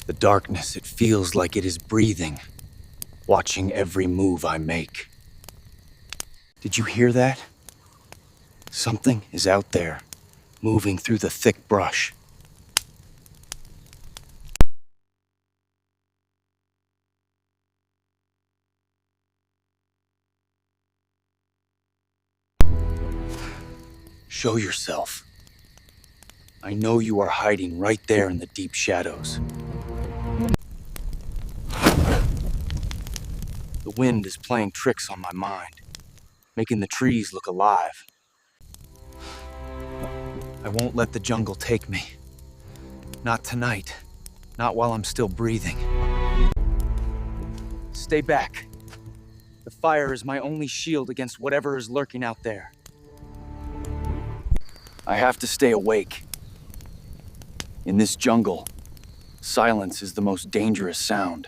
The darkness, it feels like it is breathing, watching every move I make. Did you hear that? Something is out there, moving through the thick brush. Show yourself. I know you are hiding right there in the deep shadows. The wind is playing tricks on my mind, making the trees look alive. I won't let the jungle take me. Not tonight. Not while I'm still breathing. Stay back. The fire is my only shield against whatever is lurking out there. I have to stay awake. In this jungle, silence is the most dangerous sound.